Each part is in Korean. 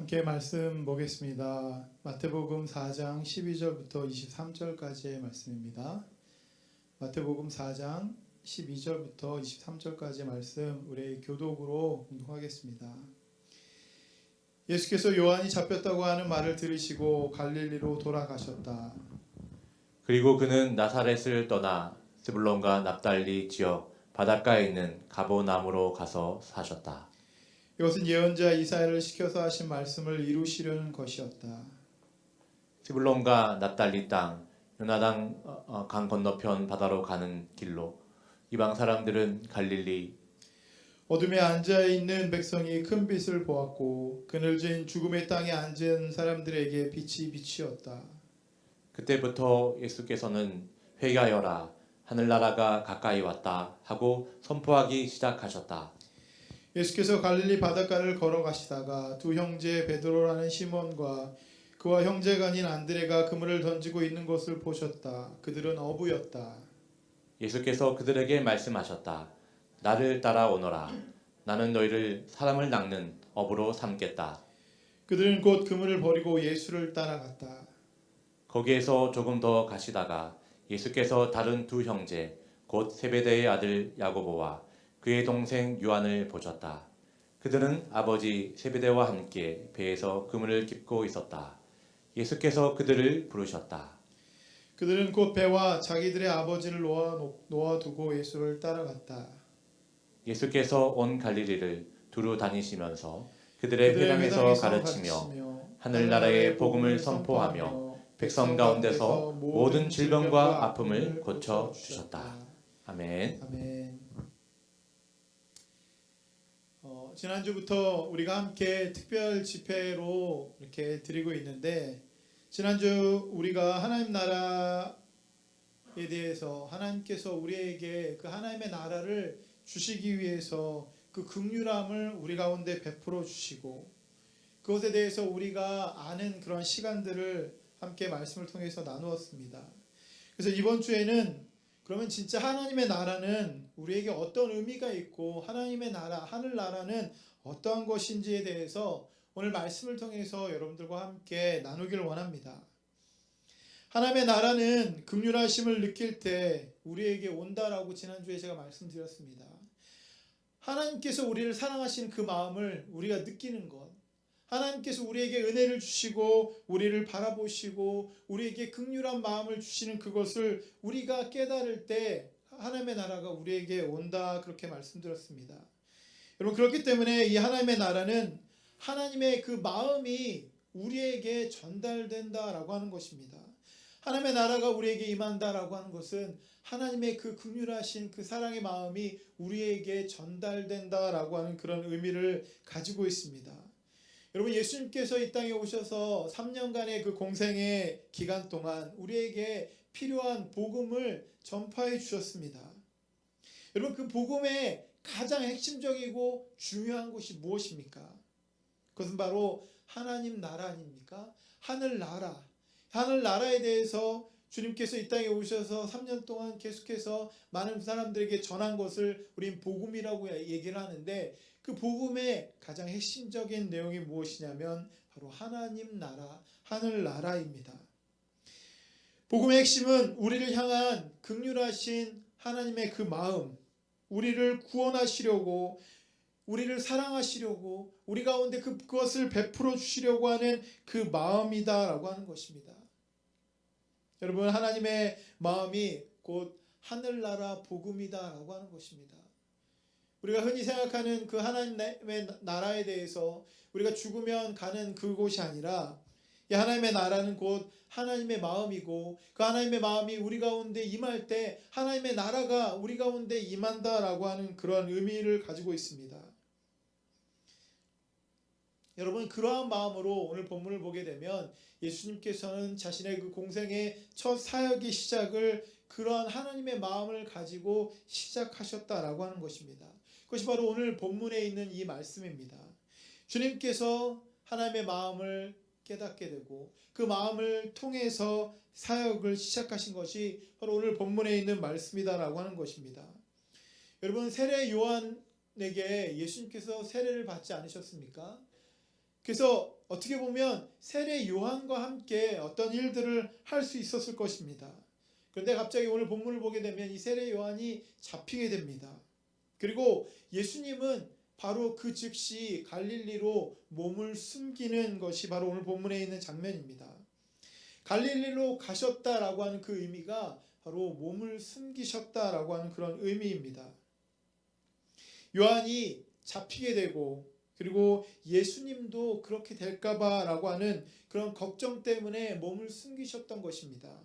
함께 말씀 보겠습니다. 마태복음 4장 12절부터 23절까지의 말씀입니다. 마태복음 4장 12절부터 23절까지의 말씀 우리 교독으로 공독하겠습니다. 예수께서 요한이 잡혔다고 하는 말을 들으시고 갈릴리로 돌아가셨다. 그리고 그는 나사렛을 떠나 스불론과 납달리 지역 바닷가에 있는 가버나움으로 가서 사셨다. 이것은 예언자 이사야를 시켜서 하신 말씀을 이루시려는 것이었다. 스불론과 납달리 땅 요나단 강 건너편 바다로 가는 길로 이방 사람들은 갈릴리 어둠에 앉아있는 백성이 큰 빛을 보았고 그늘진 죽음의 땅에 앉은 사람들에게 빛이 비치었다. 그때부터 예수께서는 회개하여라 하늘나라가 가까이 왔다 하고 선포하기 시작하셨다. 예수께서 갈릴리 바닷가를 걸어가시다가 두 형제 베드로라는 시몬과 그와 형제가 아닌 안드레가 그물을 던지고 있는 것을 보셨다. 그들은 어부였다. 예수께서 그들에게 말씀하셨다. 나를 따라오너라. 나는 너희를 사람을 낚는 어부로 삼겠다. 그들은 곧 그물을 버리고 예수를 따라갔다. 거기에서 조금 더 가시다가 예수께서 다른 두 형제 곧 세베대의 아들 야고보와 그의 동생 요한을 보셨다. 그들은 아버지 세베대와 함께 배에서 그물을 깁고 있었다. 예수께서 그들을 부르셨다. 그들은 곧 배와 자기들의 아버지를 놓아두고 예수를 따라갔다. 예수께서 온 갈릴리를 두루 다니시면서 그들의 회당에서 가르치며 하늘나라의 복음을 선포하며 백성 가운데서 모든 질병과 아픔을 고쳐 주셨다. 아멘. 아멘. 지난주부터 우리가 함께 특별 집회로 이렇게 드리고 있는데 지난주 우리가 하나님 나라에 대해서 하나님께서 우리에게 그 하나님의 나라를 주시기 위해서 그 긍휼함을 우리 가운데 베풀어 주시고 그것에 대해서 우리가 아는 그런 시간들을 함께 말씀을 통해서 나누었습니다. 그래서 이번 주에는 그러면 진짜 하나님의 나라는 우리에게 어떤 의미가 있고 하나님의 나라, 하늘나라는 어떠한 것인지에 대해서 오늘 말씀을 통해서 여러분들과 함께 나누기를 원합니다. 하나님의 나라는 긍휼하심을 느낄 때 우리에게 온다라고 지난주에 제가 말씀드렸습니다. 하나님께서 우리를 사랑하시는 그 마음을 우리가 느끼는 것, 하나님께서 우리에게 은혜를 주시고 우리를 바라보시고 우리에게 긍휼한 마음을 주시는 그것을 우리가 깨달을 때 하나님의 나라가 우리에게 온다 그렇게 말씀드렸습니다. 여러분 그렇기 때문에 이 하나님의 나라는 하나님의 그 마음이 우리에게 전달된다라고 하는 것입니다. 하나님의 나라가 우리에게 임한다라고 하는 것은 하나님의 그 긍휼하신 그 사랑의 마음이 우리에게 전달된다라고 하는 그런 의미를 가지고 있습니다. 여러분 예수님께서 이 땅에 오셔서 3년간의 그 공생의 기간 동안 우리에게 필요한 복음을 전파해 주셨습니다. 여러분 그 복음의 가장 핵심적이고 중요한 것이 무엇입니까? 그것은 바로 하나님 나라 아닙니까? 하늘나라. 하늘나라에 대해서 주님께서 이 땅에 오셔서 3년 동안 계속해서 많은 사람들에게 전한 것을 우린 복음이라고 얘기를 하는데 그 복음의 가장 핵심적인 내용이 무엇이냐면 바로 하나님 나라, 하늘나라입니다. 복음의 핵심은 우리를 향한 긍휼하신 하나님의 그 마음, 우리를 구원하시려고 우리를 사랑하시려고 우리 가운데 그것을 베풀어 주시려고 하는 그 마음이다라고 하는 것입니다. 여러분 하나님의 마음이 곧 하늘나라 복음이다라고 하는 것입니다. 우리가 흔히 생각하는 그 하나님의 나라에 대해서 우리가 죽으면 가는 그곳이 아니라 이 하나님의 나라는 곧 하나님의 마음이고 그 하나님의 마음이 우리 가운데 임할 때 하나님의 나라가 우리 가운데 임한다라고 하는 그런 의미를 가지고 있습니다. 여러분 그러한 마음으로 오늘 본문을 보게 되면 예수님께서는 자신의 그 공생의 첫 사역의 시작을 그러한 하나님의 마음을 가지고 시작하셨다라고 하는 것입니다. 그것이 바로 오늘 본문에 있는 이 말씀입니다. 주님께서 하나님의 마음을 깨닫게 되고 그 마음을 통해서 사역을 시작하신 것이 바로 오늘 본문에 있는 말씀이다라고 하는 것입니다. 여러분 세례 요한에게 예수님께서 세례를 받지 않으셨습니까? 그래서 어떻게 보면 세례 요한과 함께 어떤 일들을 할 수 있었을 것입니다. 그런데 갑자기 오늘 본문을 보게 되면 이 세례 요한이 잡히게 됩니다. 그리고 예수님은 바로 그 즉시 갈릴리로 몸을 숨기는 것이 바로 오늘 본문에 있는 장면입니다. 갈릴리로 가셨다라고 하는 그 의미가 바로 몸을 숨기셨다라고 하는 그런 의미입니다. 요한이 잡히게 되고 그리고 예수님도 그렇게 될까봐라고 하는 그런 걱정 때문에 몸을 숨기셨던 것입니다.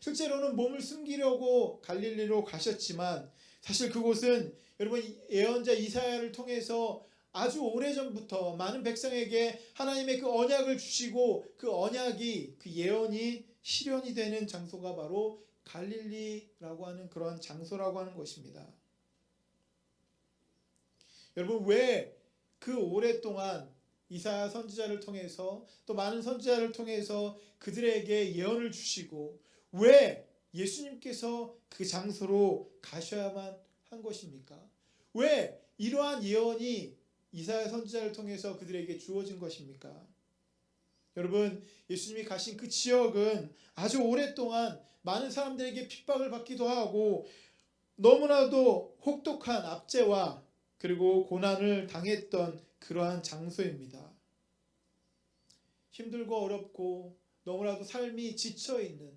실제로는 몸을 숨기려고 갈릴리로 가셨지만 사실 그곳은 여러분 예언자 이사야를 통해서 아주 오래전부터 많은 백성에게 하나님의 그 언약을 주시고 그 언약이 그 예언이 실현이 되는 장소가 바로 갈릴리라고 하는 그런 장소라고 하는 것입니다. 여러분 왜 그 오랫동안 이사야 선지자를 통해서 또 많은 선지자를 통해서 그들에게 예언을 주시고 왜 예수님께서 그 장소로 가셔야만 한 것입니까? 왜 이러한 예언이 이사야 선지자를 통해서 그들에게 주어진 것입니까? 여러분 예수님이 가신 그 지역은 아주 오랫동안 많은 사람들에게 핍박을 받기도 하고 너무나도 혹독한 압제와 그리고 고난을 당했던 그러한 장소입니다. 힘들고 어렵고 너무나도 삶이 지쳐있는,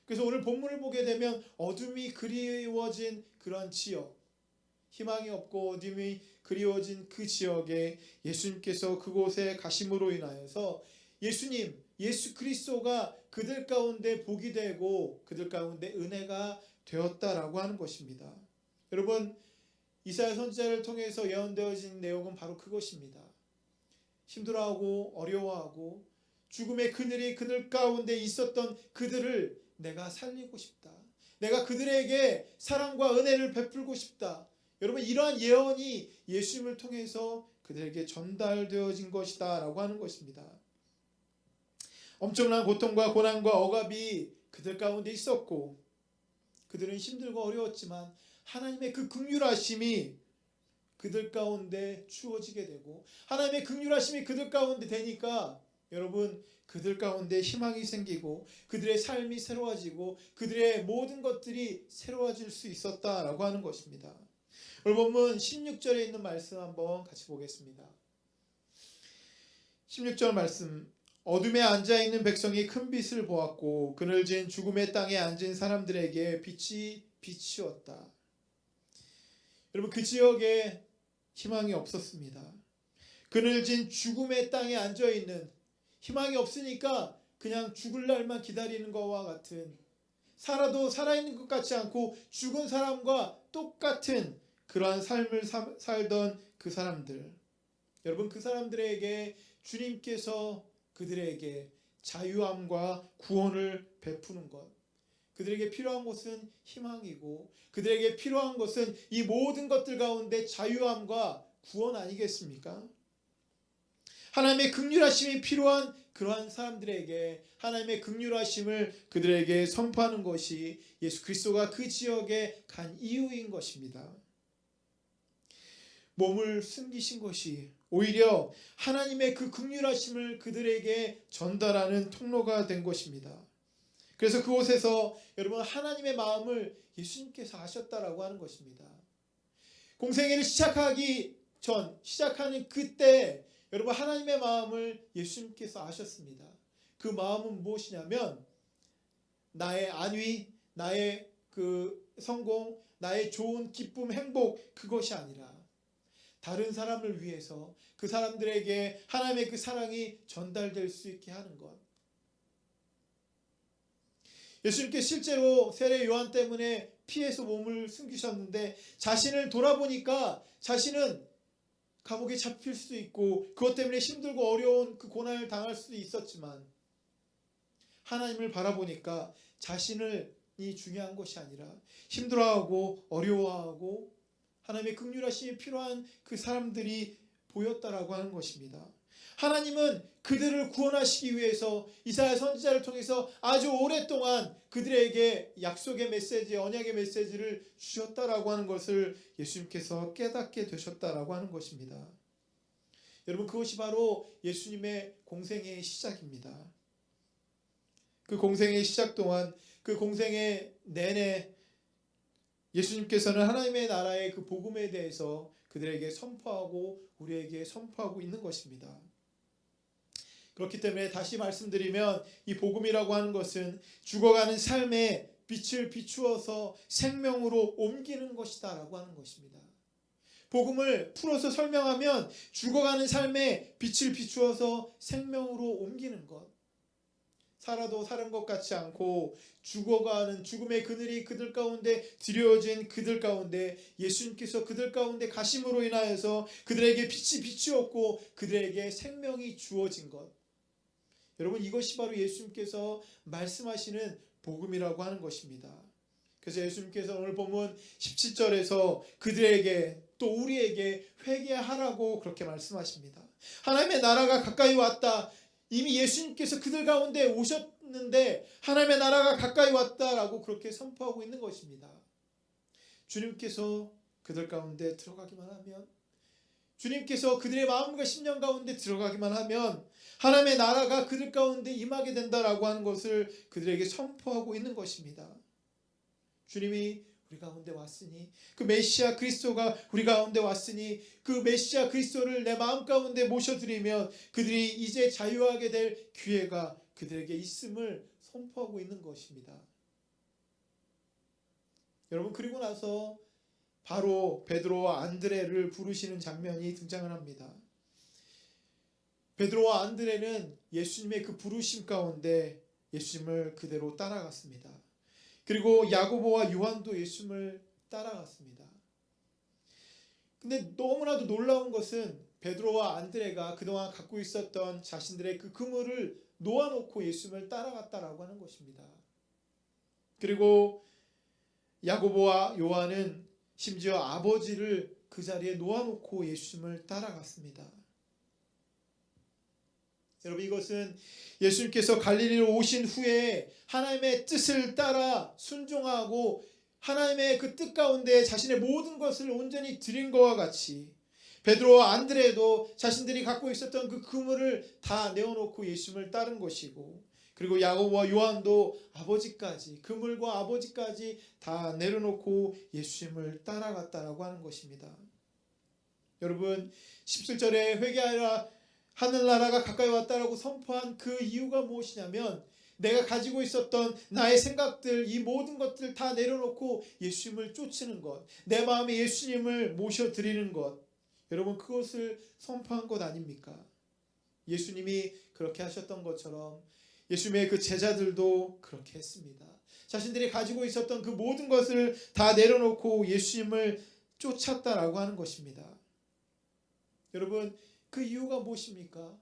그래서 오늘 본문을 보게 되면 어둠이 그리워진 그런 지역, 희망이 없고 어둠이 그리워진 그 지역에 예수님께서 그곳에 가심으로 인하여서 예수 그리스도가 그들 가운데 복이 되고 그들 가운데 은혜가 되었다라고 하는 것입니다. 여러분 이사야 선지자를 통해서 예언되어진 내용은 바로 그것입니다. 힘들어하고 어려워하고 죽음의 그늘이 그들 가운데 있었던 그들을 내가 살리고 싶다. 내가 그들에게 사랑과 은혜를 베풀고 싶다. 여러분 이러한 예언이 예수님을 통해서 그들에게 전달되어진 것이다 라고 하는 것입니다. 엄청난 고통과 고난과 억압이 그들 가운데 있었고 그들은 힘들고 어려웠지만 하나님의 그 긍휼하심이 그들 가운데 주어지게 되고 하나님의 긍휼하심이 그들 가운데 되니까 여러분 그들 가운데 희망이 생기고 그들의 삶이 새로워지고 그들의 모든 것들이 새로워질 수 있었다라고 하는 것입니다. 오늘 본문 16절에 있는 말씀 한번 같이 보겠습니다. 16절 말씀, 어둠에 앉아있는 백성이 큰 빛을 보았고 그늘진 죽음의 땅에 앉은 사람들에게 빛이 비치었다. 여러분 그 지역에 희망이 없었습니다. 그늘진 죽음의 땅에 앉아있는, 희망이 없으니까 그냥 죽을 날만 기다리는 것과 같은, 살아도 살아있는 것 같지 않고 죽은 사람과 똑같은 그러한 삶을 살던 그 사람들, 여러분 그 사람들에게 주님께서 그들에게 자유함과 구원을 베푸는 것, 그들에게 필요한 것은 희망이고 그들에게 필요한 것은 이 모든 것들 가운데 자유함과 구원 아니겠습니까? 하나님의 긍휼하심이 필요한 그러한 사람들에게 하나님의 긍휼하심을 그들에게 선포하는 것이 예수 그리스도가 그 지역에 간 이유인 것입니다. 몸을 숨기신 것이 오히려 하나님의 그 긍휼하심을 그들에게 전달하는 통로가 된 것입니다. 그래서 그곳에서 여러분 하나님의 마음을 예수님께서 아셨다라고 하는 것입니다. 공생애를 시작하는 그때 여러분 하나님의 마음을 예수님께서 아셨습니다. 그 마음은 무엇이냐면 나의 안위, 나의 그 성공, 나의 좋은 기쁨, 행복, 그것이 아니라 다른 사람을 위해서 그 사람들에게 하나님의 그 사랑이 전달될 수 있게 하는 것. 예수님께 실제로 세례 요한 때문에 피해서 몸을 숨기셨는데 자신을 돌아보니까 자신은 감옥에 잡힐 수도 있고 그것 때문에 힘들고 어려운 그 고난을 당할 수도 있었지만 하나님을 바라보니까 자신이 중요한 것이 아니라 힘들어하고 어려워하고 하나님의 긍휼하심이 필요한 그 사람들이 보였다라고 하는 것입니다. 하나님은 그들을 구원하시기 위해서 이사야 선지자를 통해서 아주 오랫동안 그들에게 약속의 메시지, 언약의 메시지를 주셨다라고 하는 것을 예수님께서 깨닫게 되셨다라고 하는 것입니다. 여러분, 그것이 바로 예수님의 공생의 시작입니다. 그 공생의 시작 동안, 그 공생의 내내 예수님께서는 하나님의 나라의 그 복음에 대해서 그들에게 선포하고 우리에게 선포하고 있는 것입니다. 그렇기 때문에 다시 말씀드리면 이 복음이라고 하는 것은 죽어가는 삶에 빛을 비추어서 생명으로 옮기는 것이다 라고 하는 것입니다. 복음을 풀어서 설명하면 죽어가는 삶에 빛을 비추어서 생명으로 옮기는 것, 살아도 사는 것 같지 않고 죽어가는 죽음의 그늘이 그들 가운데 드려진 그들 가운데 예수님께서 그들 가운데 가심으로 인하여서 그들에게 빛이 비추었고 그들에게 생명이 주어진 것, 여러분, 이것이 바로 예수님께서 말씀하시는 복음이라고 하는 것입니다. 그래서 예수님께서 오늘 본문 17절에서 그들에게 또 우리에게 회개하라고 그렇게 말씀하십니다. 하나님의 나라가 가까이 왔다. 이미 예수님께서 그들 가운데 오셨는데 하나님의 나라가 가까이 왔다라고 그렇게 선포하고 있는 것입니다. 주님께서 그들 가운데 들어가기만 하면, 주님께서 그들의 마음과 심령 가운데 들어가기만 하면 하나님의 나라가 그들 가운데 임하게 된다라고 하는 것을 그들에게 선포하고 있는 것입니다. 주님이 우리 가운데 왔으니, 그 메시아 그리스도가 우리 가운데 왔으니 그 메시아 그리스도를 내 마음 가운데 모셔드리면 그들이 이제 자유하게 될 기회가 그들에게 있음을 선포하고 있는 것입니다. 여러분, 그리고 나서 바로 베드로와 안드레를 부르시는 장면이 등장을 합니다. 베드로와 안드레는 예수님의 그 부르심 가운데 예수님을 그대로 따라갔습니다. 그리고 야고보와 요한도 예수님을 따라갔습니다. 근데 너무나도 놀라운 것은 베드로와 안드레가 그동안 갖고 있었던 자신들의 그 그물을 놓아놓고 예수님을 따라갔다라고 하는 것입니다. 그리고 야고보와 요한은 심지어 아버지를 그 자리에 놓아놓고 예수님을 따라갔습니다. 여러분, 이것은 예수님께서 갈릴리로 오신 후에 하나님의 뜻을 따라 순종하고 하나님의 그 뜻 가운데 자신의 모든 것을 온전히 드린 것과 같이 베드로와 안드레도 자신들이 갖고 있었던 그 그물을 다 내어놓고 예수님을 따른 것이고, 그리고 야고보와 요한도 아버지까지, 그물과 아버지까지 다 내려놓고 예수님을 따라갔다라고 하는 것입니다. 여러분, 17절에 회개하라, 하늘나라가 가까이 왔다라고 선포한 그 이유가 무엇이냐면 내가 가지고 있었던 나의 생각들, 이 모든 것들을 다 내려놓고 예수님을 쫓는 것, 내 마음에 예수님을 모셔드리는 것, 여러분, 그것을 선포한 것 아닙니까? 예수님이 그렇게 하셨던 것처럼 예수님의 그 제자들도 그렇게 했습니다. 자신들이 가지고 있었던 그 모든 것을 다 내려놓고 예수님을 쫓았다라고 하는 것입니다. 여러분, 그 이유가 무엇입니까?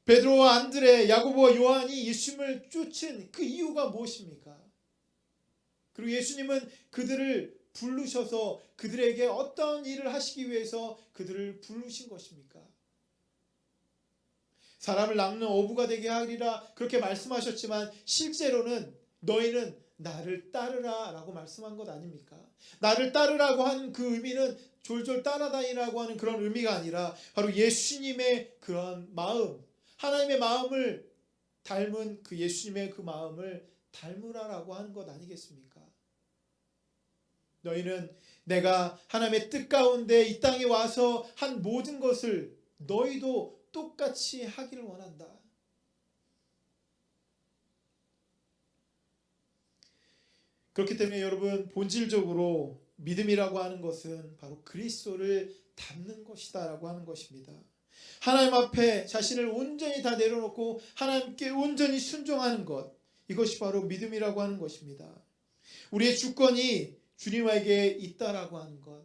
베드로와 안드레, 야고보와 요한이 예수님을 쫓은 그 이유가 무엇입니까? 그리고 예수님은 그들을 부르셔서 그들에게 어떤 일을 하시기 위해서 그들을 부르신 것입니까? 사람을 낚는 어부가 되게 하리라 그렇게 말씀하셨지만 실제로는 너희는 나를 따르라 라고 말씀한 것 아닙니까? 나를 따르라고 하는 그 의미는 졸졸 따라다니라고 하는 그런 의미가 아니라 바로 예수님의 그런 마음, 하나님의 마음을 닮은 그 예수님의 그 마음을 닮으라라고 하는 것 아니겠습니까? 너희는 내가 하나님의 뜻 가운데 이 땅에 와서 한 모든 것을 너희도 똑같이 하기를 원한다. 그렇기 때문에 여러분, 본질적으로 믿음이라고 하는 것은 바로 그리스도를 닮는 것이다 라고 하는 것입니다. 하나님 앞에 자신을 온전히 다 내려놓고 하나님께 온전히 순종하는 것, 이것이 바로 믿음이라고 하는 것입니다. 우리의 주권이 주님에게 있다라고 하는 것,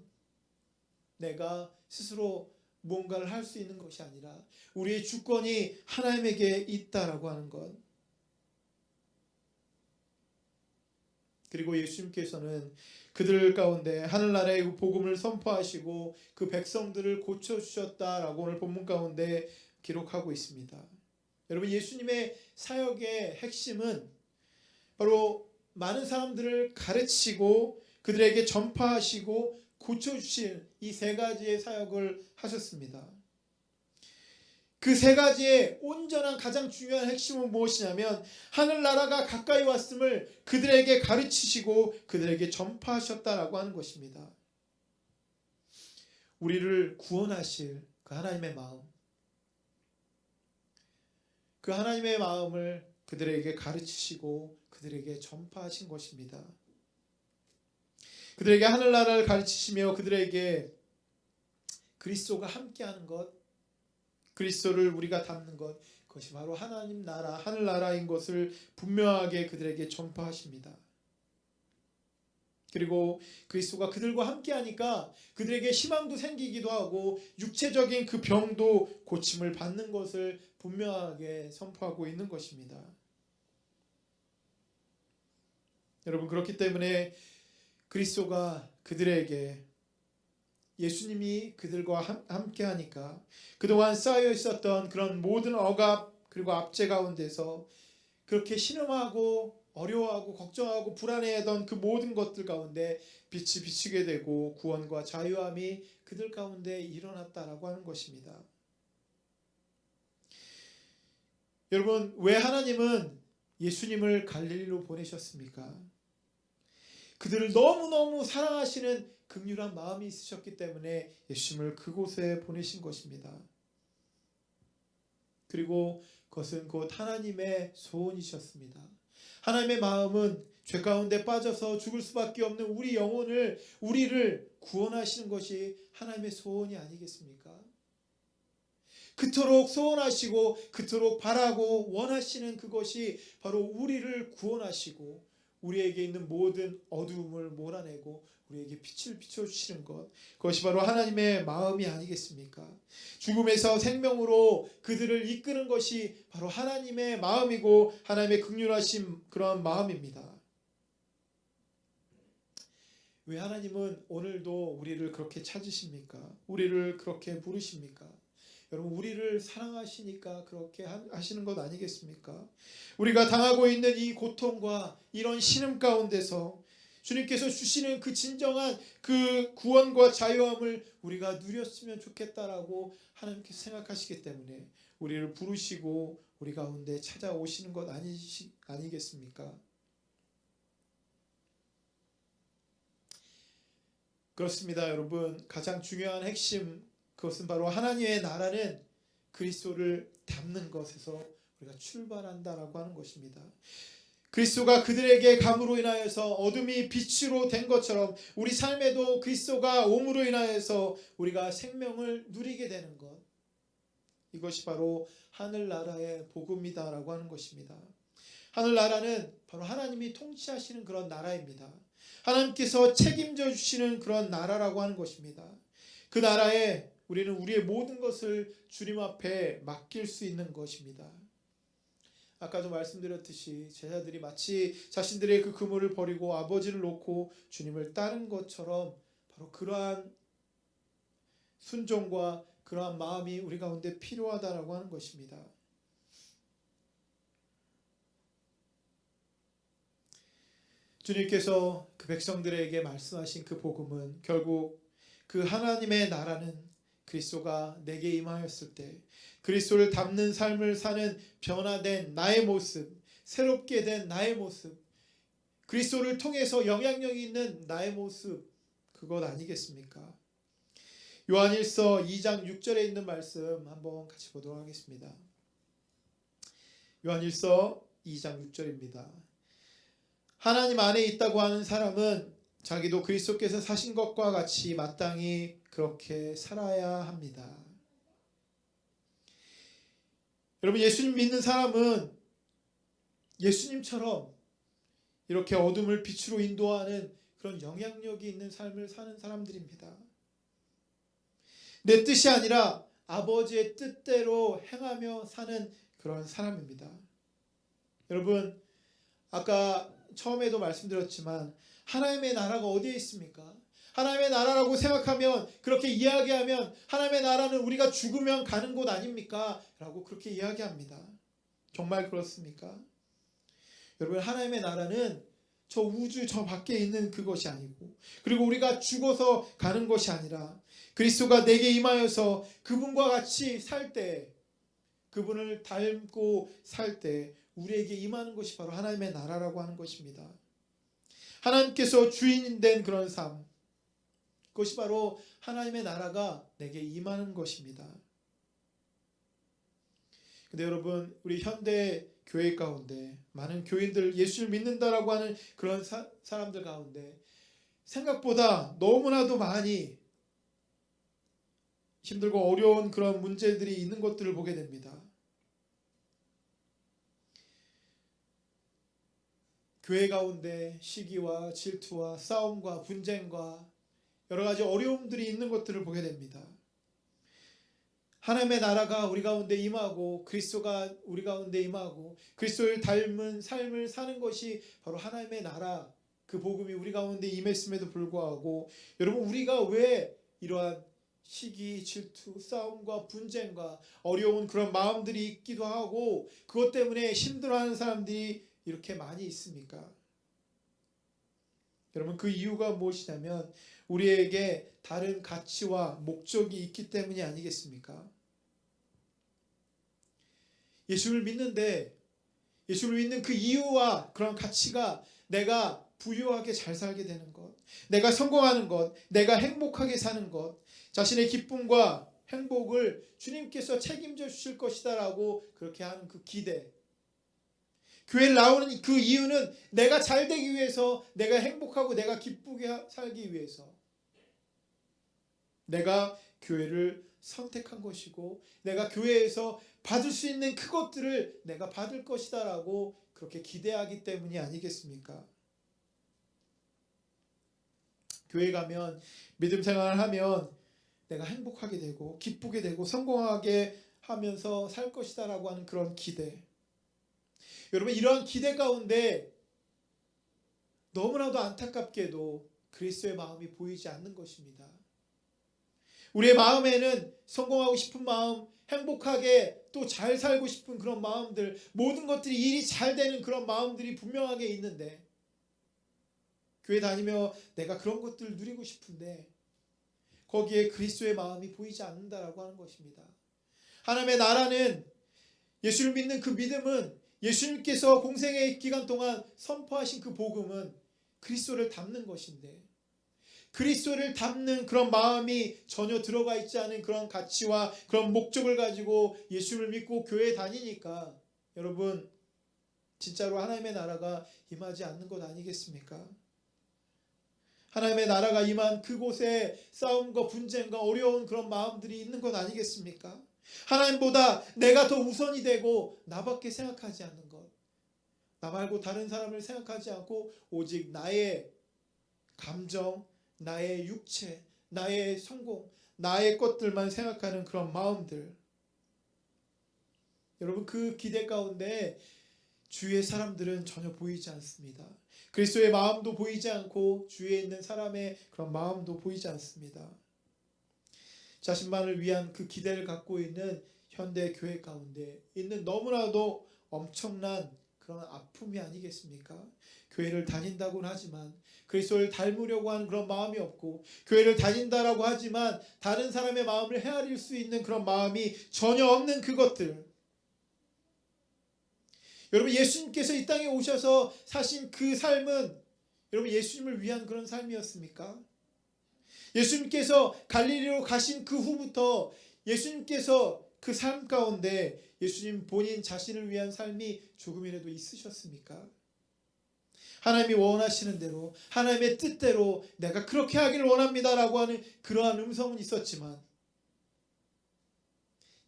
내가 스스로 무언가를 할 수 있는 것이 아니라 우리의 주권이 하나님에게 있다라고 하는 것. 그리고 예수님께서는 그들 가운데 하늘나라의 복음을 선포하시고 그 백성들을 고쳐주셨다라고 오늘 본문 가운데 기록하고 있습니다. 여러분, 예수님의 사역의 핵심은 바로 많은 사람들을 가르치고 그들에게 전파하시고 고쳐주신 이 세 가지의 사역을 하셨습니다. 그 세 가지의 온전한 가장 중요한 핵심은 무엇이냐면 하늘나라가 가까이 왔음을 그들에게 가르치시고 그들에게 전파하셨다라고 하는 것입니다. 우리를 구원하실 그 하나님의 마음, 그 하나님의 마음을 그들에게 가르치시고 그들에게 전파하신 것입니다. 그들에게 하늘나라를 가르치시며 그들에게 그리스도가 함께하는 것, 그리스도를 우리가 닮는 것, 그것이 바로 하나님 나라, 하늘나라인 것을 분명하게 그들에게 전파하십니다. 그리고 그리스도가 그들과 함께하니까 그들에게 희망도 생기기도 하고 육체적인 그 병도 고침을 받는 것을 분명하게 선포하고 있는 것입니다. 여러분, 그렇기 때문에 그리스도가 그들에게, 예수님이 그들과 함께하니까 그동안 쌓여 있었던 그런 모든 억압 그리고 압제 가운데서 그렇게 신음하고 어려워하고 걱정하고 불안해하던 그 모든 것들 가운데 빛이 비치게 되고 구원과 자유함이 그들 가운데 일어났다라고 하는 것입니다. 여러분, 왜 하나님은 예수님을 갈릴리로 보내셨습니까? 그들을 너무너무 사랑하시는 긍휼한 마음이 있으셨기 때문에 예수님을 그곳에 보내신 것입니다. 그리고 그것은 곧 하나님의 소원이셨습니다. 하나님의 마음은 죄 가운데 빠져서 죽을 수밖에 없는 우리 영혼을, 우리를 구원하시는 것이 하나님의 소원이 아니겠습니까? 그토록 소원하시고 그토록 바라고 원하시는 그것이 바로 우리를 구원하시고 우리에게 있는 모든 어두움을 몰아내고 우리에게 빛을 비춰주시는 것, 그것이 바로 하나님의 마음이 아니겠습니까? 죽음에서 생명으로 그들을 이끄는 것이 바로 하나님의 마음이고 하나님의 긍휼하신 그런 마음입니다. 왜 하나님은 오늘도 우리를 그렇게 찾으십니까? 우리를 그렇게 부르십니까? 여러분, 우리를 사랑하시니까 그렇게 하시는 것 아니겠습니까? 우리가 당하고 있는 이 고통과 이런 신음 가운데서 주님께서 주시는 그 진정한 그 구원과 자유함을 우리가 누렸으면 좋겠다라고 하나님께서 생각하시기 때문에 우리를 부르시고 우리 가운데 찾아오시는 것 아니겠습니까? 그렇습니다, 여러분. 가장 중요한 핵심, 그것은 바로 하나님의 나라는 그리스도를 닮는 것에서 우리가 출발한다라고 하는 것입니다. 그리스도가 그들에게 감으로 인하여서 어둠이 빛으로 된 것처럼 우리 삶에도 그리스도가 옴으로 인하여서 우리가 생명을 누리게 되는 것, 이것이 바로 하늘나라의 복음이다라고 하는 것입니다. 하늘나라는 바로 하나님이 통치하시는 그런 나라입니다. 하나님께서 책임져 주시는 그런 나라라고 하는 것입니다. 그 나라에 우리는 우리의 모든 것을 주님 앞에 맡길 수 있는 것입니다. 아까도 말씀드렸듯이 제자들이 마치 자신들의 그 그물을 버리고 아버지를 놓고 주님을 따른 것처럼 바로 그러한 순종과 그러한 마음이 우리 가운데 필요하다라고 하는 것입니다. 주님께서 그 백성들에게 말씀하신 그 복음은 결국 그 하나님의 나라는 그리스도가 내게 임하였을 때 그리스도를 닮는 삶을 사는 변화된 나의 모습, 새롭게 된 나의 모습, 그리스도를 통해서 영향력이 있는 나의 모습, 그것 아니겠습니까? 요한일서 2장 6절에 있는 말씀 한번 같이 보도록 하겠습니다. 요한일서 2장 6절입니다. 하나님 안에 있다고 하는 사람은 자기도 그리스도께서 사신 것과 같이 마땅히 그렇게 살아야 합니다. 여러분, 예수님 믿는 사람은 예수님처럼 이렇게 어둠을 빛으로 인도하는 그런 영향력이 있는 삶을 사는 사람들입니다. 내 뜻이 아니라 아버지의 뜻대로 행하며 사는 그런 사람입니다. 여러분, 아까 처음에도 말씀드렸지만 하나님의 나라가 어디에 있습니까? 하나님의 나라라고 생각하면, 그렇게 이야기하면 하나님의 나라는 우리가 죽으면 가는 곳 아닙니까? 라고 그렇게 이야기합니다. 정말 그렇습니까? 여러분, 하나님의 나라는 저 우주 저 밖에 있는 그것이 아니고, 그리고 우리가 죽어서 가는 것이 아니라 그리스도가 내게 임하여서 그분과 같이 살 때 그분을 닮고 살 때 우리에게 임하는 것이 바로 하나님의 나라라고 하는 것입니다. 하나님께서 주인 된 그런 삶, 그것이 바로 하나님의 나라가 내게 임하는 것입니다. 근데 여러분, 우리 현대 교회 가운데 많은 교인들, 예수를 믿는다라고 하는 그런 사람들 가운데 생각보다 너무나도 많이 힘들고 어려운 그런 문제들이 있는 것들을 보게 됩니다. 교회 가운데 시기와 질투와 싸움과 분쟁과 여러 가지 어려움들이 있는 것들을 보게 됩니다. 하나님의 나라가 우리 가운데 임하고 그리스도가 우리 가운데 임하고 그리스도를 닮은 삶을 사는 것이 바로 하나님의 나라, 그 복음이 우리 가운데 임했음에도 불구하고 여러분, 우리가 왜 이러한 시기, 질투, 싸움과 분쟁과 어려운 그런 마음들이 있기도 하고 그것 때문에 힘들어하는 사람들이 이렇게 많이 있습니까? 여러분, 그 이유가 무엇이냐면 우리에게 다른 가치와 목적이 있기 때문이 아니겠습니까? 예수를 믿는데 예수를 믿는 그 이유와 그런 가치가 내가 부유하게 잘 살게 되는 것, 내가 성공하는 것, 내가 행복하게 사는 것, 자신의 기쁨과 행복을 주님께서 책임져 주실 것이다라고 그렇게 하는 그 기대, 교회를 나오는 그 이유는 내가 잘 되기 위해서, 내가 행복하고 내가 기쁘게 살기 위해서 내가 교회를 선택한 것이고 내가 교회에서 받을 수 있는 그것들을 내가 받을 것이다 라고 그렇게 기대하기 때문이 아니겠습니까? 교회 가면 믿음 생활을 하면 내가 행복하게 되고 기쁘게 되고 성공하게 하면서 살 것이다 라고 하는 그런 기대, 여러분, 이러한 기대 가운데 너무나도 안타깝게도 그리스도의 마음이 보이지 않는 것입니다. 우리의 마음에는 성공하고 싶은 마음, 행복하게 또 잘 살고 싶은 그런 마음들, 모든 것들이 일이 잘 되는 그런 마음들이 분명하게 있는데 교회 다니며 내가 그런 것들을 누리고 싶은데 거기에 그리스도의 마음이 보이지 않는다라고 하는 것입니다. 하나님의 나라는, 예수를 믿는 그 믿음은, 예수님께서 공생의 기간 동안 선포하신 그 복음은 그리스도를 닮는 것인데 그리스도를 닮는 그런 마음이 전혀 들어가 있지 않은 그런 가치와 그런 목적을 가지고 예수를 믿고 교회에 다니니까 여러분, 진짜로 하나님의 나라가 임하지 않는 것 아니겠습니까? 하나님의 나라가 임한 그곳에 싸움과 분쟁과 어려운 그런 마음들이 있는 것 아니겠습니까? 하나님보다 내가 더 우선이 되고 나밖에 생각하지 않는 것, 나 말고 다른 사람을 생각하지 않고 오직 나의 감정, 나의 육체, 나의 성공, 나의 것들만 생각하는 그런 마음들, 여러분, 그 기대 가운데 주위의 사람들은 전혀 보이지 않습니다. 그리스도의 마음도 보이지 않고 주위에 있는 사람의 그런 마음도 보이지 않습니다. 자신만을 위한 그 기대를 갖고 있는 현대 교회 가운데 있는 너무나도 엄청난 그런 아픔이 아니겠습니까? 교회를 다닌다고는 하지만 그리스도를 닮으려고 하는 그런 마음이 없고, 교회를 다닌다라고 하지만 다른 사람의 마음을 헤아릴 수 있는 그런 마음이 전혀 없는 그것들. 여러분, 예수님께서 이 땅에 오셔서 사신 그 삶은 여러분 예수님을 위한 그런 삶이었습니까? 예수님께서 갈릴리로 가신 그 후부터 예수님께서 그 삶 가운데 예수님 본인 자신을 위한 삶이 조금이라도 있으셨습니까? 하나님이 원하시는 대로, 하나님의 뜻대로 내가 그렇게 하기를 원합니다라고 하는 그러한 음성은 있었지만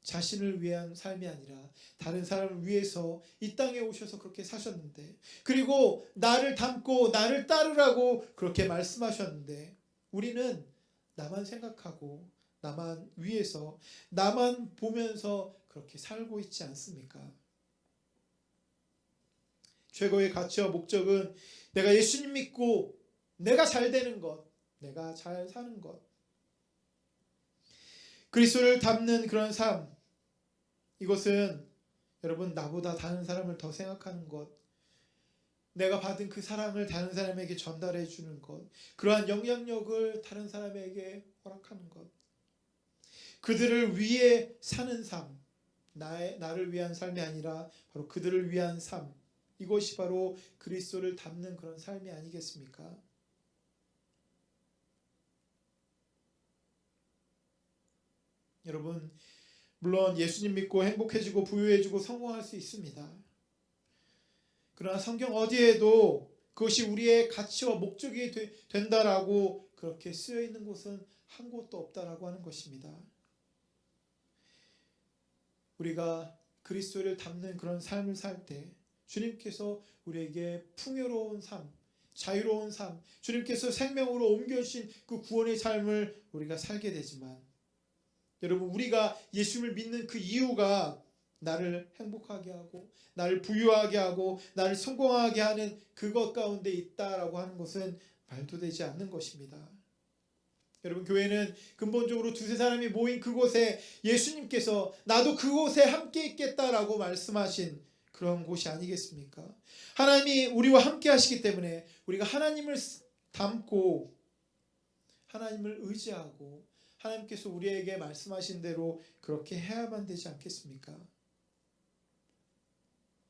자신을 위한 삶이 아니라 다른 사람을 위해서 이 땅에 오셔서 그렇게 사셨는데, 그리고 나를 닮고 나를 따르라고 그렇게 말씀하셨는데 우리는 나만 생각하고 나만 위해서 나만 보면서 그렇게 살고 있지 않습니까? 최고의 가치와 목적은 내가 예수님 믿고 내가 잘 되는 것, 내가 잘 사는 것, 그리스도를 닮는 그런 삶, 이것은 여러분 나보다 다른 사람을 더 생각하는 것, 내가 받은 그 사랑을 다른 사람에게 전달해 주는 것, 그러한 영향력을 다른 사람에게 허락하는 것, 그들을 위해 사는 삶, 나를 위한 삶이 아니라 바로 그들을 위한 삶, 이것이 바로 그리스도를 닮는 그런 삶이 아니겠습니까? 여러분, 물론 예수님 믿고 행복해지고 부유해지고 성공할 수 있습니다. 그러나 성경 어디에도 그것이 우리의 가치와 목적이 된다라고 그렇게 쓰여 있는 곳은 한 곳도 없다라고 하는 것입니다. 우리가 그리스도를 닮는 그런 삶을 살 때 주님께서 우리에게 풍요로운 삶, 자유로운 삶, 주님께서 생명으로 옮겨주신 그 구원의 삶을 우리가 살게 되지만, 여러분, 우리가 예수님을 믿는 그 이유가 나를 행복하게 하고 나를 부유하게 하고 나를 성공하게 하는 그것 가운데 있다라고 하는 것은 말도 되지 않는 것입니다. 여러분, 교회는 근본적으로 두세 사람이 모인 그곳에 예수님께서 나도 그곳에 함께 있겠다라고 말씀하신 그런 곳이 아니겠습니까? 하나님이 우리와 함께 하시기 때문에 우리가 하나님을 닮고 하나님을 의지하고 하나님께서 우리에게 말씀하신 대로 그렇게 해야만 되지 않겠습니까?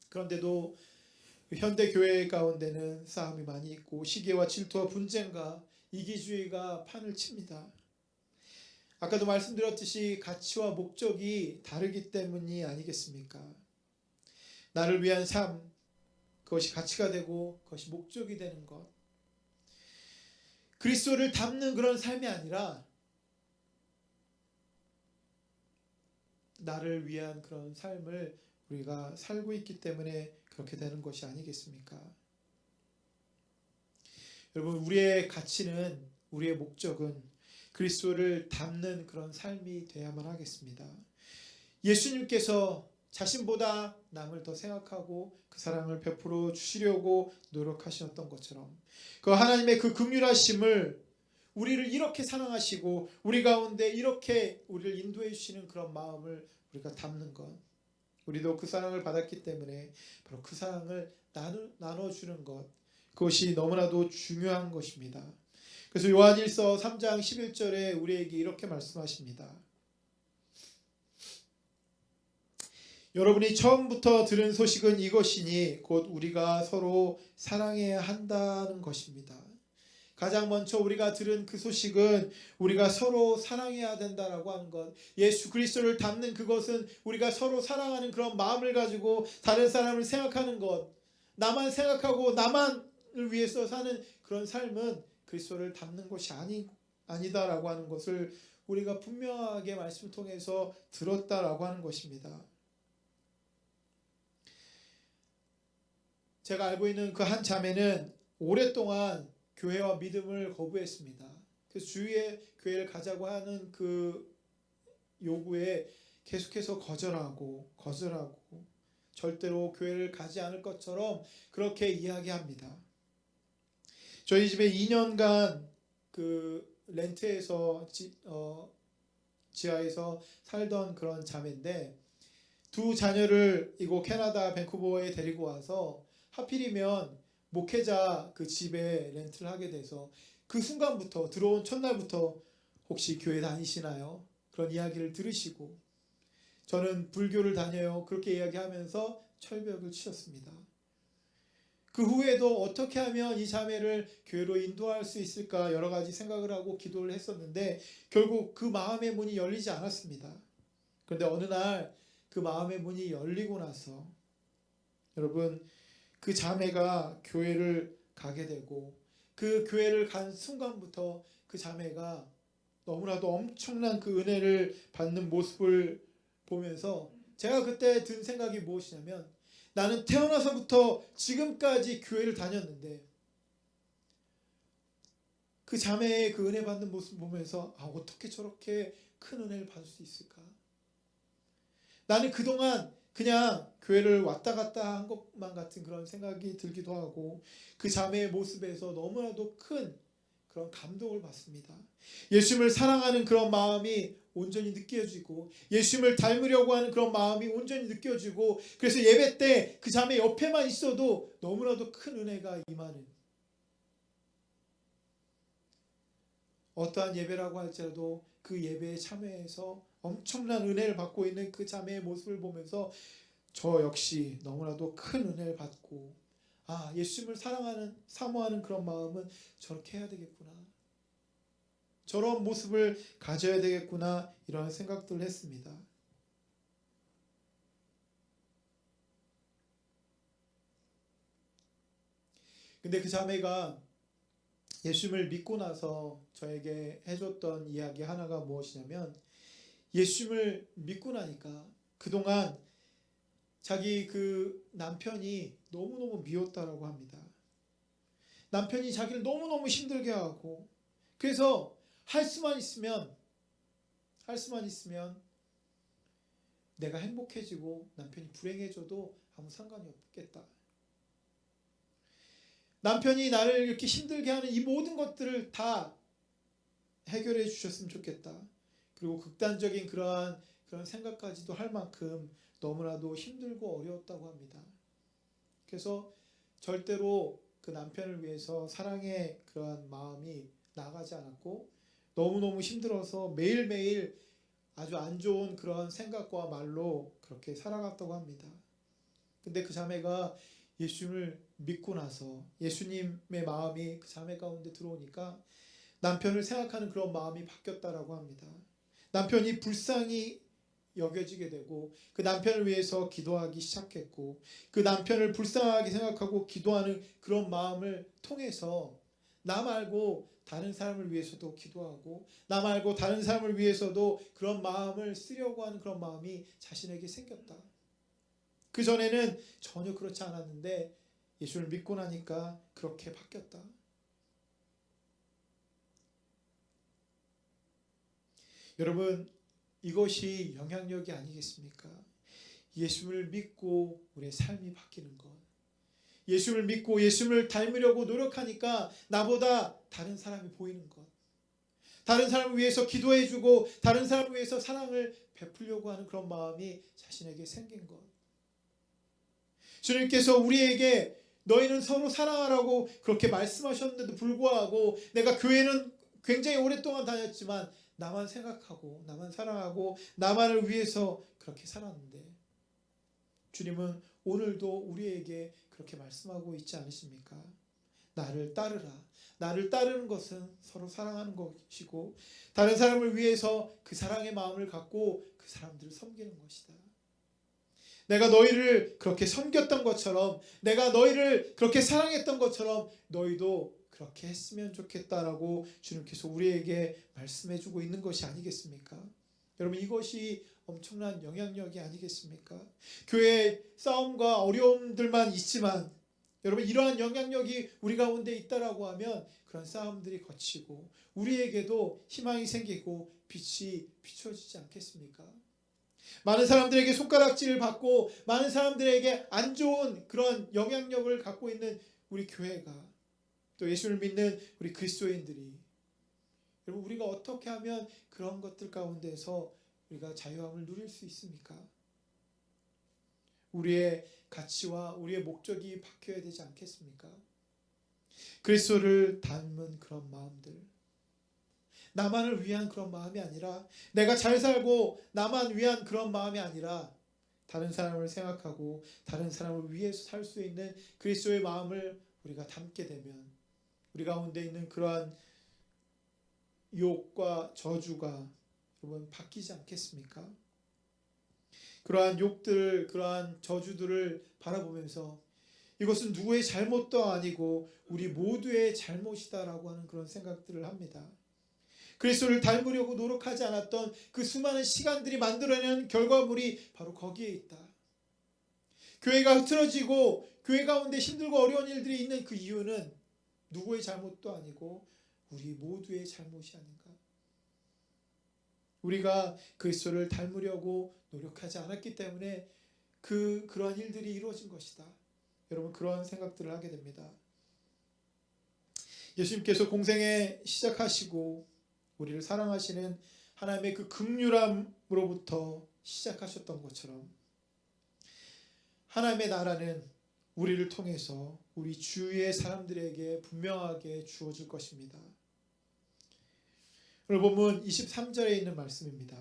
그런데도 현대 교회 가운데는 싸움이 많이 있고 시기와 질투와 분쟁과 이기주의가 판을 칩니다. 아까도 말씀드렸듯이 가치와 목적이 다르기 때문이 아니겠습니까? 나를 위한 삶, 그것이 가치가 되고 그것이 목적이 되는 것, 그리스도를 닮는 그런 삶이 아니라 나를 위한 그런 삶을 우리가 살고 있기 때문에 그렇게 되는 것이 아니겠습니까? 여러분, 우리의 가치는, 우리의 목적은 그리스도를 닮는 그런 삶이 되어야만 하겠습니다. 예수님께서 자신보다 남을 더 생각하고 그 사랑을 베풀어 주시려고 노력하셨던 것처럼 그 하나님의 그 긍휼하심을, 우리를 이렇게 사랑하시고 우리 가운데 이렇게 우리를 인도해 주시는 그런 마음을 우리가 담는 것, 우리도 그 사랑을 받았기 때문에 바로 그 사랑을 나눠주는 것, 그것이 너무나도 중요한 것입니다. 그래서 요한일서 3장 11절에 우리에게 이렇게 말씀하십니다. 여러분이 처음부터 들은 소식은 이것이니 곧 우리가 서로 사랑해야 한다는 것입니다. 가장 먼저 우리가 들은 그 소식은 우리가 서로 사랑해야 된다라고 하는 것, 예수 그리스도를 닮는 그것은 우리가 서로 사랑하는 그런 마음을 가지고 다른 사람을 생각하는 것, 나만 생각하고 나만을 위해서 사는 그런 삶은 그리스도를 닮는 것이 아니다라고 하는 것을 우리가 분명하게 말씀을 통해서 들었다라고 하는 것입니다. 제가 알고 있는 그 한 자매는 오랫동안 교회와 믿음을 거부했습니다. 그래서 주위에 교회를 가자고 하는 그 요구에 계속해서 거절하고 절대로 교회를 가지 않을 것처럼 그렇게 이야기합니다. 저희 집에 2년간 그 렌트에서 지하에서 살던 그런 자매인데, 두 자녀를 이곳 캐나다 밴쿠버에 데리고 와서 하필이면 목회자 그 집에 렌트를 하게 돼서 그 순간부터, 들어온 첫날부터 혹시 교회 다니시나요? 그런 이야기를 들으시고, 저는 불교를 다녀요, 그렇게 이야기하면서 철벽을 치셨습니다. 그 후에도 어떻게 하면 이 자매를 교회로 인도할 수 있을까 여러 가지 생각을 하고 기도를 했었는데 결국 그 마음의 문이 열리지 않았습니다. 그런데 어느 날 그 마음의 문이 열리고 나서 여러분, 그 자매가 교회를 가게 되고 그 교회를 간 순간부터 그 자매가 너무나도 엄청난 그 은혜를 받는 모습을 보면서 제가 그때 든 생각이 무엇이냐면, 나는 태어나서부터 지금까지 교회를 다녔는데 그 자매의 그 은혜 받는 모습을 보면서 어떻게 저렇게 큰 은혜를 받을 수 있을까? 나는 그동안 그냥 교회를 왔다 갔다 한 것만 같은 그런 생각이 들기도 하고 그 자매의 모습에서 너무나도 큰 그런 감동을 받습니다. 예수님을 사랑하는 그런 마음이 온전히 느껴지고 예수님을 닮으려고 하는 그런 마음이 온전히 느껴지고, 그래서 예배 때 그 자매 옆에만 있어도 너무나도 큰 은혜가 임하는, 어떠한 예배라고 할지라도 그 예배에 참여해서 엄청난 은혜를 받고 있는 그 자매의 모습을 보면서 저 역시 너무나도 큰 은혜를 받고, 아, 예수님을 사랑하는, 사모하는 그런 마음은 저렇게 해야 되겠구나, 저런 모습을 가져야 되겠구나, 이런 생각들을 했습니다. 근데 그 자매가 예수님을 믿고 나서 저에게 해줬던 이야기 하나가 무엇이냐면, 예수님을 믿고 나니까 그동안 자기 그 남편이 너무너무 미웠다라고 합니다. 남편이 자기를 너무너무 힘들게 하고, 그래서 할 수만 있으면 내가 행복해지고 남편이 불행해져도 아무 상관이 없겠다. 남편이 나를 이렇게 힘들게 하는 이 모든 것들을 다 해결해 주셨으면 좋겠다. 그리고 극단적인 그런 생각까지도 할 만큼 너무나도 힘들고 어려웠다고 합니다. 그래서 절대로 그 남편을 위해서 사랑의 그러한 마음이 나가지 않았고, 너무너무 힘들어서 매일매일 아주 안 좋은 그런 생각과 말로 그렇게 살아갔다고 합니다. 근데 그 자매가 예수님을 믿고 나서 예수님의 마음이 그 자매 가운데 들어오니까 남편을 생각하는 그런 마음이 바뀌었다라고 합니다. 남편이 불쌍히 여겨지게 되고, 그 남편을 위해서 기도하기 시작했고, 그 남편을 불쌍하게 생각하고 기도하는 그런 마음을 통해서 나 말고 다른 사람을 위해서도 기도하고, 나 말고 다른 사람을 위해서도 그런 마음을 쓰려고 하는 그런 마음이 자신에게 생겼다. 그 전에는 전혀 그렇지 않았는데 예수를 믿고 나니까 그렇게 바뀌었다. 여러분, 이것이 영향력이 아니겠습니까? 예수를 믿고 우리의 삶이 바뀌는 것. 예수를 믿고 예수를 닮으려고 노력하니까 나보다 다른 사람이 보이는 것. 다른 사람을 위해서 기도해주고 다른 사람을 위해서 사랑을 베풀려고 하는 그런 마음이 자신에게 생긴 것. 주님께서 우리에게 너희는 서로 사랑하라고 그렇게 말씀하셨는데도 불구하고, 내가 교회는 굉장히 오랫동안 다녔지만 나만 생각하고 나만 사랑하고 나만을 위해서 그렇게 살았는데, 주님은 오늘도 우리에게 그렇게 말씀하고 있지 않으십니까? 나를 따르라. 나를 따르는 것은 서로 사랑하는 것이고, 다른 사람을 위해서 그 사랑의 마음을 갖고 그 사람들을 섬기는 것이다. 내가 너희를 그렇게 섬겼던 것처럼, 내가 너희를 그렇게 사랑했던 것처럼 너희도 그렇게 했으면 좋겠다라고 주님께서 우리에게 말씀해주고 있는 것이 아니겠습니까? 여러분, 이것이 엄청난 영향력이 아니겠습니까? 교회의 싸움과 어려움들만 있지만, 여러분, 이러한 영향력이 우리 가운데 있다라고 하면 그런 싸움들이 거치고 우리에게도 희망이 생기고 빛이 비춰지지 않겠습니까? 많은 사람들에게 손가락질을 받고 많은 사람들에게 안 좋은 그런 영향력을 갖고 있는 우리 교회가, 또 예수를 믿는 우리 그리스도인들이, 여러분, 우리가 어떻게 하면 그런 것들 가운데서 우리가 자유함을 누릴 수 있습니까? 우리의 가치와 우리의 목적이 바뀌어야 되지 않겠습니까? 그리스도를 닮은 그런 마음들, 나만을 위한 그런 마음이 아니라, 내가 잘 살고 나만 위한 그런 마음이 아니라, 다른 사람을 생각하고 다른 사람을 위해서 살 수 있는 그리스도의 마음을 우리가 담게 되면 우리 가운데 있는 그러한 욕과 저주가 여러분 바뀌지 않겠습니까? 그러한 욕들, 그러한 저주들을 바라보면서 이것은 누구의 잘못도 아니고 우리 모두의 잘못이다라고 하는 그런 생각들을 합니다. 그리스도를 닮으려고 노력하지 않았던 그 수많은 시간들이 만들어낸 결과물이 바로 거기에 있다. 교회가 흐트러지고 교회 가운데 힘들고 어려운 일들이 있는 그 이유는 누구의 잘못도 아니고 우리 모두의 잘못이 아닌가. 우리가 그리스도를 닮으려고 노력하지 않았기 때문에 그러한 일들이 이루어진 것이다. 여러분, 그러한 생각들을 하게 됩니다. 예수님께서 공생에 시작하시고 우리를 사랑하시는 하나님의 그 긍휼함으로부터 시작하셨던 것처럼, 하나님의 나라는 우리를 통해서 우리 주위의 사람들에게 분명하게 주어질 것입니다. 오늘 본문 23절에 있는 말씀입니다.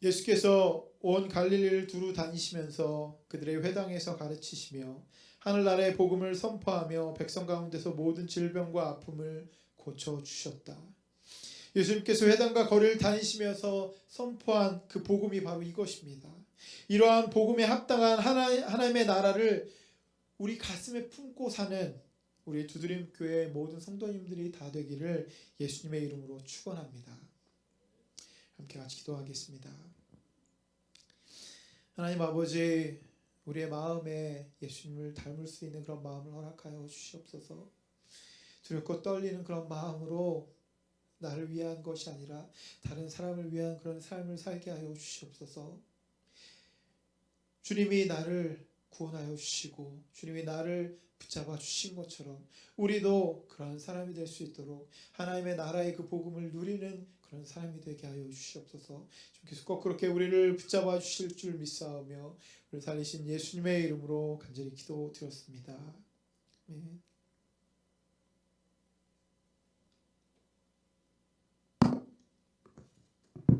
예수께서 온 갈릴리를 두루 다니시면서 그들의 회당에서 가르치시며 하늘나라의 복음을 선포하며 백성 가운데서 모든 질병과 아픔을 고쳐주셨다. 예수님께서 회당과 거리를 다니시면서 선포한 그 복음이 바로 이것입니다. 이러한 복음에 합당한 하나님의 나라를 우리 가슴에 품고 사는 우리 두드림 교회 모든 성도님들이 다 되기를 예수님의 이름으로 축원합니다. 함께 같이 기도하겠습니다. 하나님 아버지, 우리의 마음에 예수님을 닮을 수 있는 그런 마음을 허락하여 주시옵소서. 두렵고 떨리는 그런 마음으로 나를 위한 것이 아니라 다른 사람을 위한 그런 삶을 살게 하여 주시옵소서. 주님이 나를 구원하여 주시고 주님이 나를 붙잡아 주신 것처럼 우리도 그런 사람이 될 수 있도록 하나님의 나라의 그 복음을 누리는 그런 사람이 되게 하여 주시옵소서. 주께서 꼭 그렇게 우리를 붙잡아 주실 줄 믿사오며 우리를 살리신 예수님의 이름으로 간절히 기도드렸습니다. 아멘.